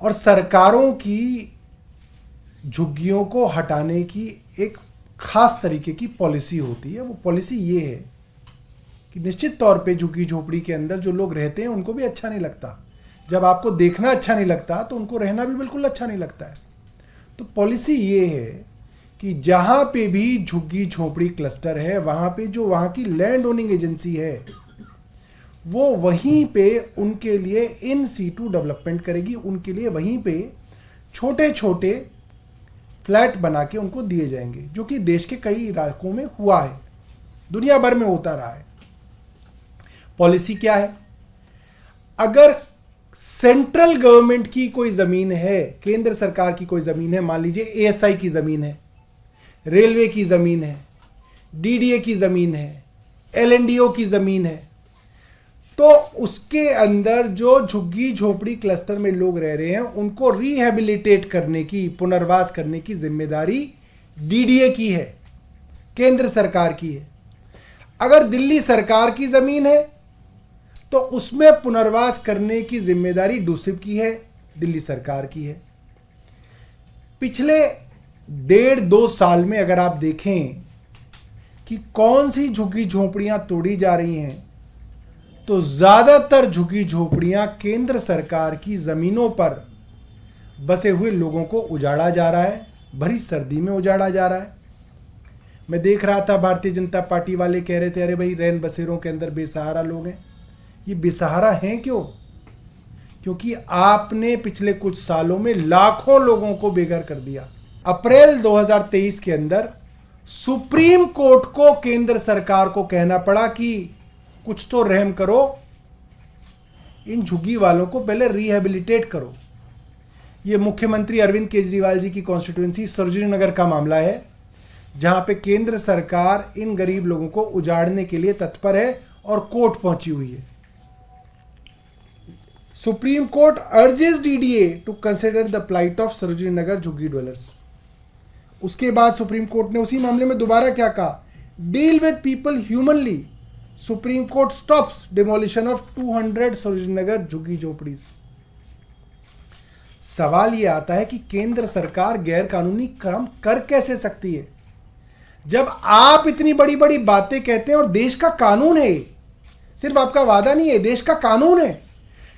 और सरकारों की झुग्गियों को हटाने की एक खास तरीके की पॉलिसी होती है। वो पॉलिसी ये है कि निश्चित तौर पे झुग्गी झोपड़ी के अंदर जो लोग रहते हैं उनको भी अच्छा नहीं लगता। जब आपको देखना अच्छा नहीं लगता तो उनको रहना भी बिल्कुल अच्छा नहीं लगता है। तो पॉलिसी ये है कि जहाँ पे भी झुग्गी झोपड़ी क्लस्टर है वहाँ पे जो वहाँ की लैंड ओनिंग एजेंसी है वो वहीं पे उनके लिए इन सीटू डेवलपमेंट करेगी। उनके लिए वहीं पे छोटे छोटे फ्लैट बना के उनको दिए जाएंगे, जो कि देश के कई इलाकों में हुआ है, दुनिया भर में होता रहा है। पॉलिसी क्या है? अगर सेंट्रल गवर्नमेंट की कोई जमीन है, केंद्र सरकार की कोई जमीन है, मान लीजिए एएसआई की जमीन है, रेलवे की जमीन है, डीडीए की जमीन है, एलएनडीओ की जमीन है, तो उसके अंदर जो झुग्गी झोपड़ी क्लस्टर में लोग रह रहे हैं उनको रिहेबिलिटेट करने की, पुनर्वास करने की जिम्मेदारी डीडीए की है, केंद्र सरकार की है। अगर दिल्ली सरकार की जमीन है तो उसमें पुनर्वास करने की जिम्मेदारी डूसिब की है, दिल्ली सरकार की है। पिछले 1.5-2 साल में अगर आप देखें कि कौन सी झुग्गी झोपड़ियां तोड़ी जा रही हैं, तो ज्यादातर झुग्गी झोपड़ियां केंद्र सरकार की जमीनों पर बसे हुए लोगों को उजाड़ा जा रहा है, भरी सर्दी में उजाड़ा जा रहा है। मैं देख रहा था भारतीय जनता पार्टी वाले कह रहे थे अरे भाई रैन बसेरों के अंदर बेसहारा लोग हैं। ये बेसहारा हैं क्यों? क्योंकि आपने पिछले कुछ सालों में लाखों लोगों को बेघर कर दिया। अप्रैल 2023 के अंदर सुप्रीम कोर्ट को केंद्र सरकार को कहना पड़ा कि कुछ तो रहम करो, इन झुग्गी वालों को पहले रिहेबिलिटेट करो। यह मुख्यमंत्री अरविंद केजरीवाल जी की कॉन्स्टिट्यूएंसी सरोजिनी नगर का मामला है, जहां पे केंद्र सरकार इन गरीब लोगों को उजाड़ने के लिए तत्पर है और कोर्ट पहुंची हुई है। Supreme court urges DDA to consider the plight of Sarojini Nagar jhuggi dwellers. उसके बाद सुप्रीम कोर्ट ने उसी मामले में दोबारा क्या कहा? Deal with people humanely. Supreme court stops demolition of 200 Sarojini Nagar jhuggi jhopdis. सवाल यह आता है कि केंद्र सरकार गैर कानूनी काम कर कैसे सकती है जब आप इतनी बड़ी बड़ी बातें कहते हैं और देश का कानून है, सिर्फ आपका वादा नहीं है, देश का कानून है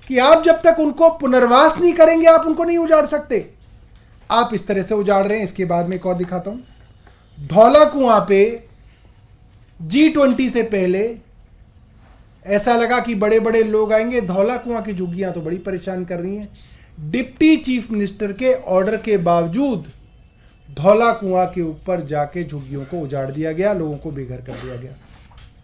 कि आप जब तक उनको पुनर्वास नहीं करेंगे आप उनको नहीं उजाड़ सकते। आप इस तरह से उजाड़ रहे हैं। इसके बाद में एक और दिखाता हूं। धौला कुआं पे G20 से पहले ऐसा लगा कि बड़े बड़े लोग आएंगे, धौला कुआं की झुग्गियां तो बड़ी परेशान कर रही हैं। डिप्टी चीफ मिनिस्टर के ऑर्डर के बावजूद धौला कुआं के ऊपर जाके झुग्गियों को उजाड़ दिया गया, लोगों को बेघर कर दिया गया।